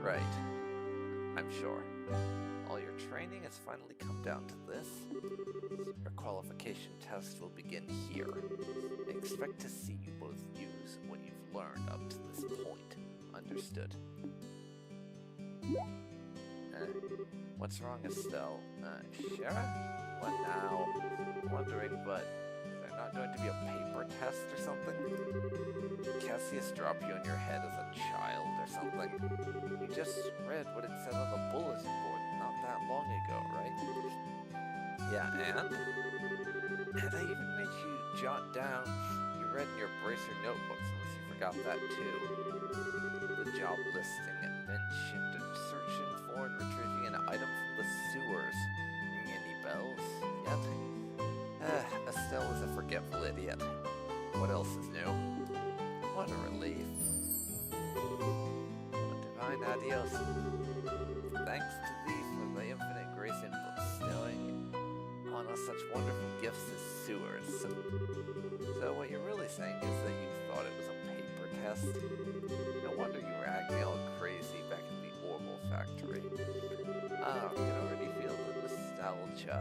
Right. I'm sure. All your training has finally come down to this. Your qualification test will begin here. I expect to see you both use what you've learned up to this point. Understood? What's wrong, Estelle? Shara? What now? Wondering, but is there not going to be a paper test or something? Cassius dropped you on your head as a child or something? You just read what it said on the bulletin board not that long ago, right? Yeah, and? And I even made you jot down you read in your bracer notebooks, unless you forgot that too. The job listing mentioned searching for and retrieving an item from the sewers. Ring any bells yet? Estelle is a forgetful idiot. What else is new? What a relief. Divine adios. Thanks to thee for thy infinite grace in bestowing on us such wonderful gifts as sewers. So what you're really saying is that you thought it was a paper test? No wonder you were acting all crazy back in the Orbital factory. I can already feel the nostalgia.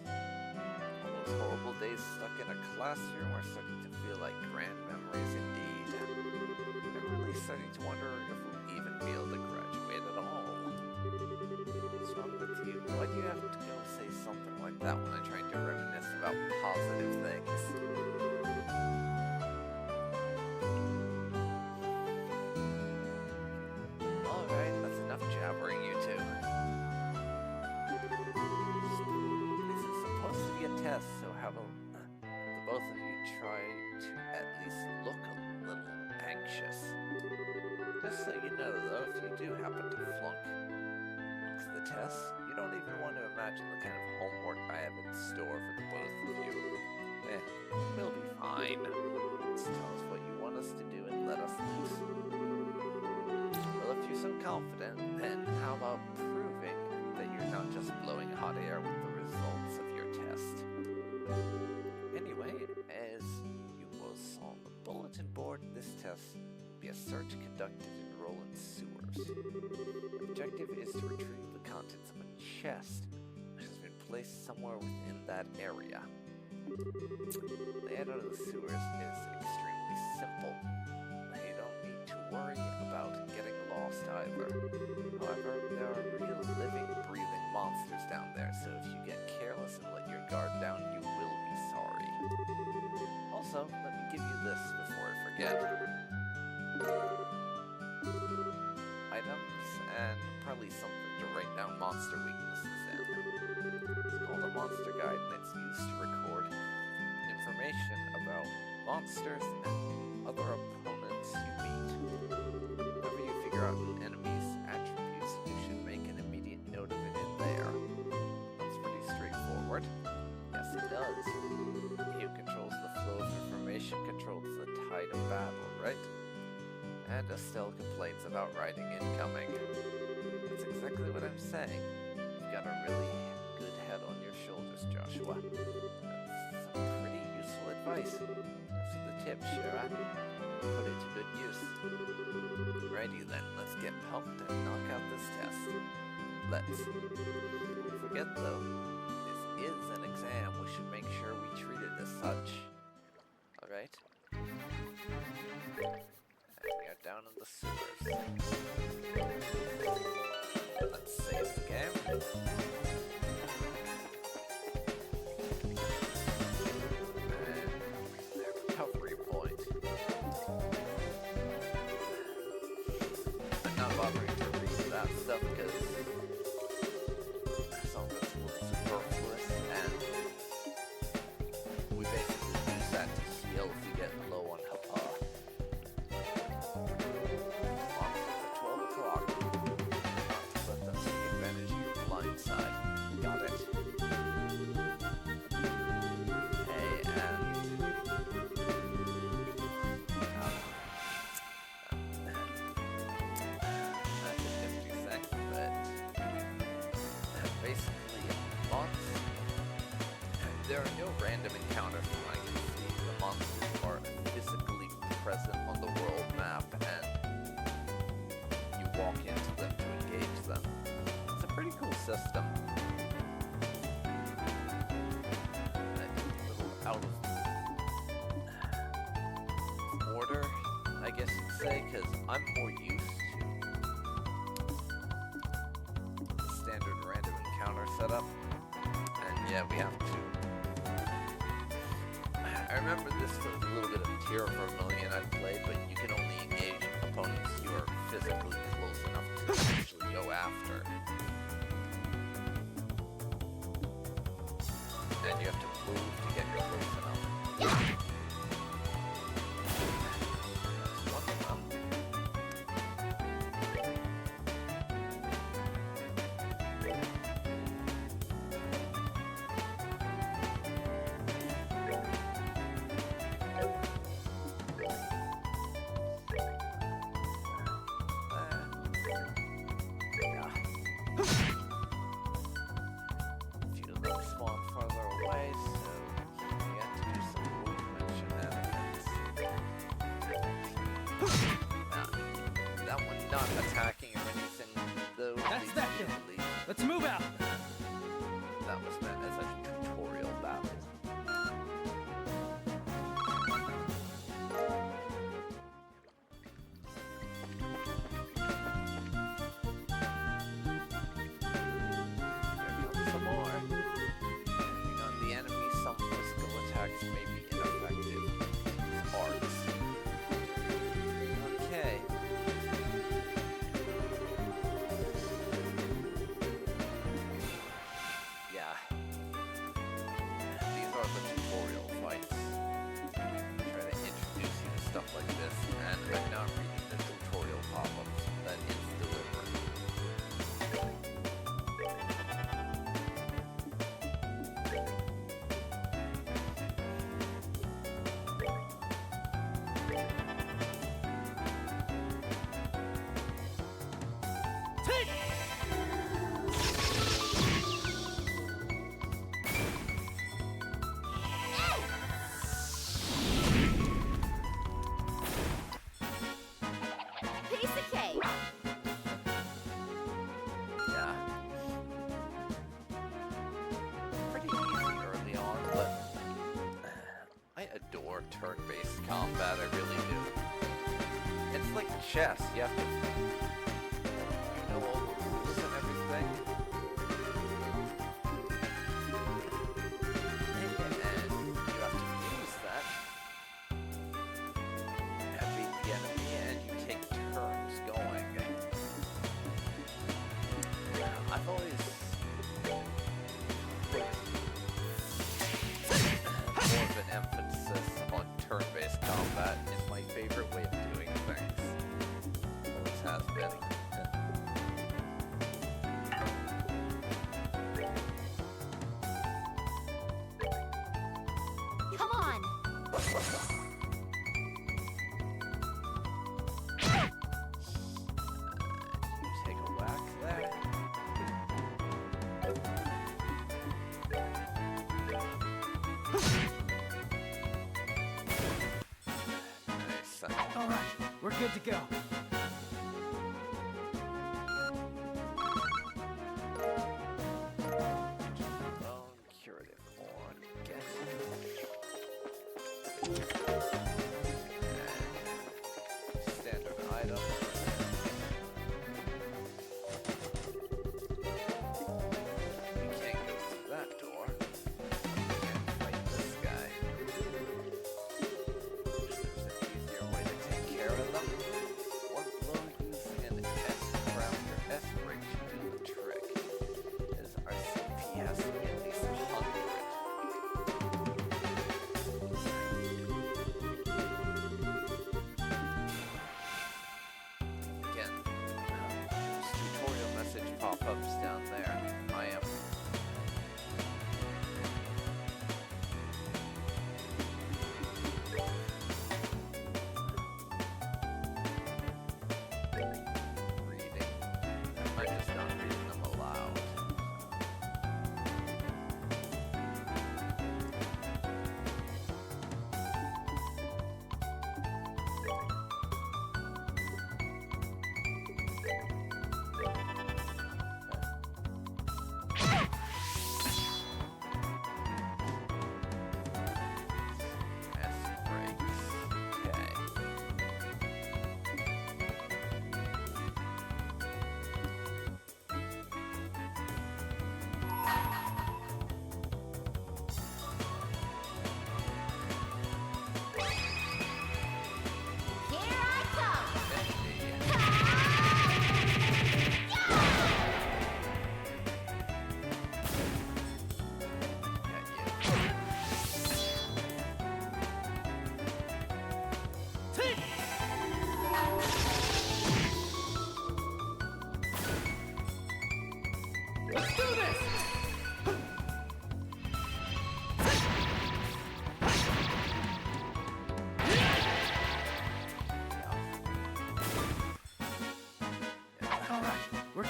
All those horrible days stuck in a classroom are starting to feel like grand memories indeed. I'm really starting to wonder if we'll even be able to graduate at all. What's wrong with you? Why do you have to go say something like that when I'm trying to reminisce about positive things? Alright, that's enough jabbering, you two. This is supposed to be a test, so have the both of you try to at least look a little anxious. Just so you know, though, if you do happen to flunk the test, you don't even want to imagine the kind of homework I have in store for the both of you. We'll be fine. Just tell us what you want us to do and let us loose. Well, if you're so confident, then how about proving that you're not just blowing hot air with the results of your test? Anyway, as you both saw on the bulletin board, this test will be a search conducted in Roland's sewers. The objective is to retrieve the contents of a chest which has been placed somewhere within that area. The layout of the sewers is extremely simple. You don't need to worry about getting lost either. However, there are real living, breathing monsters down there, so if you get careless and let your guard down, you will be sorry. Also, let me give you this before I forget. Items, and probably something to write down monster weaknesses in. It's called a monster guide, and it's used to record information about monsters and other opponents you meet. Whenever you figure out an enemy's attributes, you should make an immediate note of it in there. That's pretty straightforward. Yes, it does. He who controls the flow of information controls the tide of battle, right? And Estelle complains about writing incoming. That's exactly what I'm saying. You've got a really good head on your shoulders, Joshua. That's some pretty useful advice. Thanks for the tip, Shara. Put it to good use. Righty then, let's get pumped and knock out this test. Let's. Don't forget though, this is an exam. We should make sure we treat it as such. Alright? We are down in the sewers. Let's save the game. And their recovery point. I'm not bothering to read that stuff because some of it's a little superfluous, and we basically use that to heal if we get low on HP. There are no random encounters from what I can see. The monsters are physically present on the world map, and you walk into them to system. That's a little out of order, I guess you'd say, because I'm more used to the standard random encounter setup. And yeah, we have to. I remember this was a little bit of Tier Vermilion I played, but you can only engage opponents you are physically close enough to actually go after. And you have to move to get your close enough. That's one of them. Not attacking or anything, though. That's that thing. Let's move out. That was meant as a tutorial battle. Here comes some more. Depending on the enemy, some physical attacks may be ineffective. Arts. Okay. Like this, and I'm not reading the tutorial pop-ups that it's delivering. Turn-based combat, I really do. It's like chess, you have to know all the rules and everything. And you have to use that and beat the enemy, and you take turns going. I've always put more of an emphasis on turn-based combat is my favorite way of doing things. Always has been. Come on! You take a whack there. All right, we're good to go. Bone, curative horn, guess. And standard item. We can't go through that door. We can't fight this guy. One blow using an S around your S break should do the trick. As our CPS will be at least 100. Again, those tutorial message pop-ups down there. I am reading. I'm just not reading them aloud.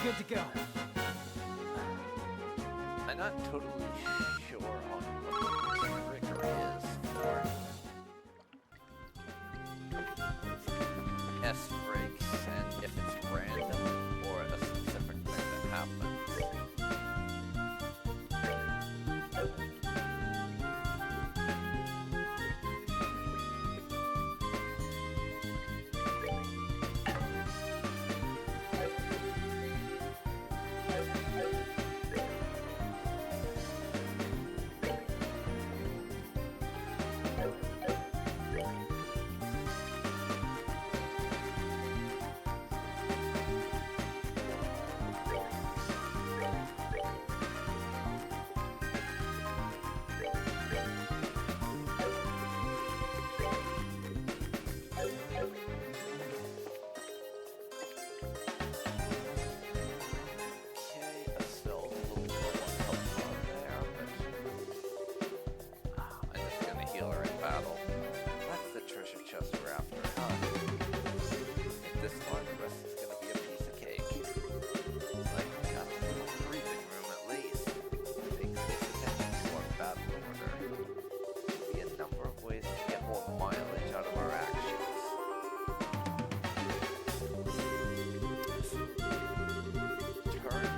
good to go. I'm not totally sure on what the trigger is for S breaks and if it's random or a specific thing that happens.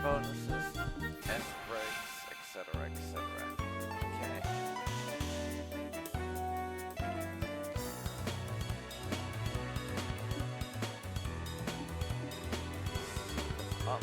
Bonuses, S breaks, etc., etc. Okay. Up.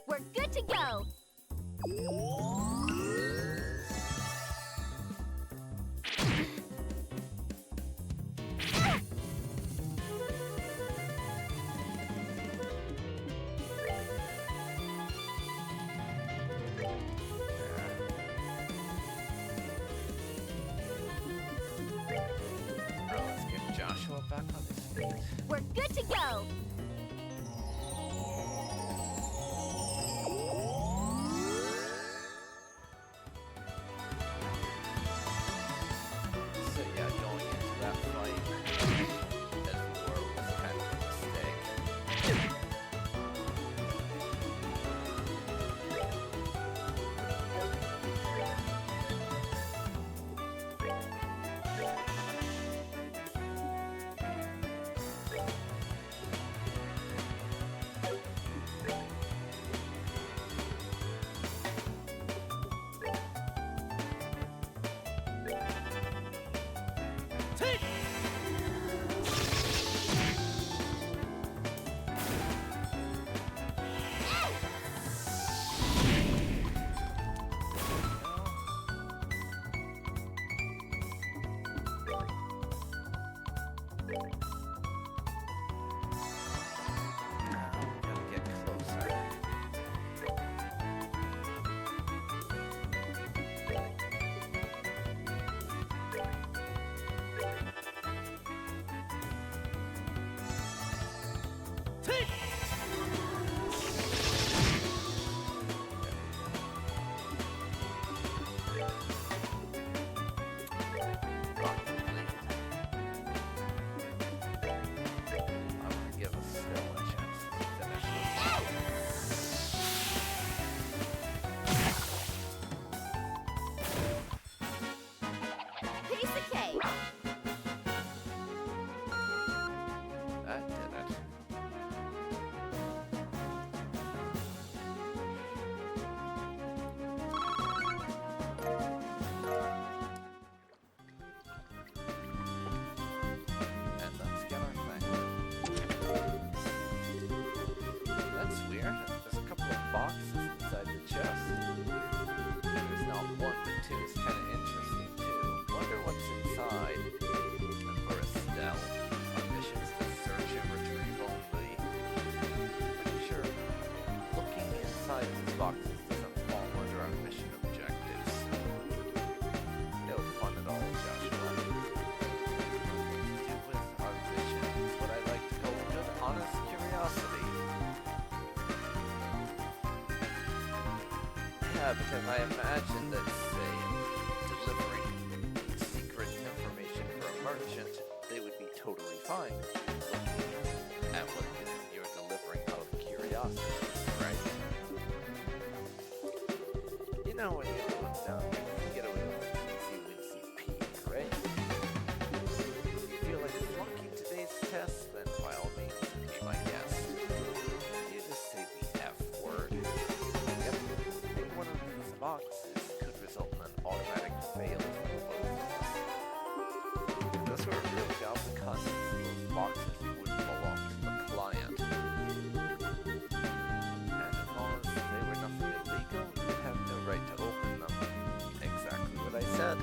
We're good to go! Let's get Joshua back on his feet. We're good to go! Take! Rock complete. I'm gonna give Estelle a chance to finish. Piece of cake. That did it. And let's get our thing. That's weird. There's a couple of boxes inside the chest. There's not one, but two is kind of interesting too. Wonder what's inside. And for Estelle, our mission's to search and retrieve only. Pretty sure looking inside these boxes doesn't fall under our mission objectives. No fun at all, Joshua. To do with our mission is what I like to call good, honest curiosity. Yeah, because I imagine that, say, delivering secret information for a merchant, they would be totally fine looking at what you're delivering out of curiosity, right? You know when you're going down here, you get away with an easy-wincy peek, right? If you feel like flunking today's test, then by all means, be my guest. You just say the F word. Yep, any one of these boxes could result in an automatic fail for both of us. If this were a real job, the contents of those boxes would belong to the client. And as long as they were nothing illegal, you'd have no right to open them. Exactly what I said.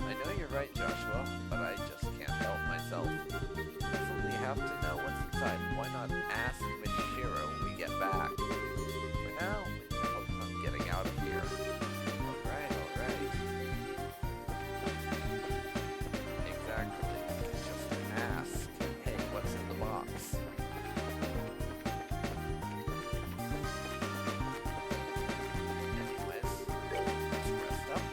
I know you're right, Joshua, but I just can't help myself. You definitely have to know what's inside. Why not ask Miss Shiro when we get back? For now, we can focus on getting out of here. Alright, alright. Exactly. You can just ask, hey, what's in the box? Anyways, let's rest up.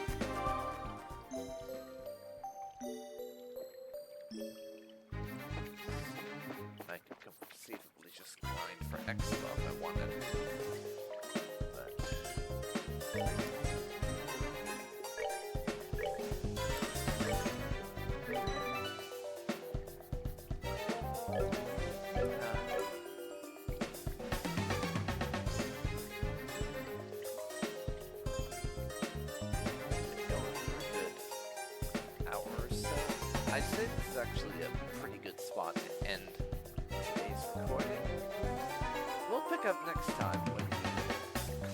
I could conceivably just grind for X if I wanted. I'd say this is actually a pretty good spot to end today's recording. We'll pick up next time when we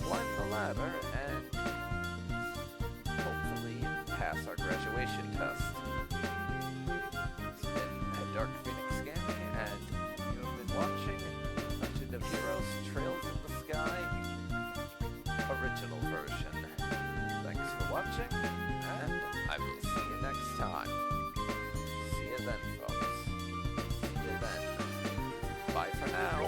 climb the ladder and hopefully pass our graduation test. It's been Dark Phoenix Gaming, and you have been watching Legend of Heroes Trails in the Sky original version. Thanks for watching, and I will see you next time. See you then, folks. See you then. Bye for now.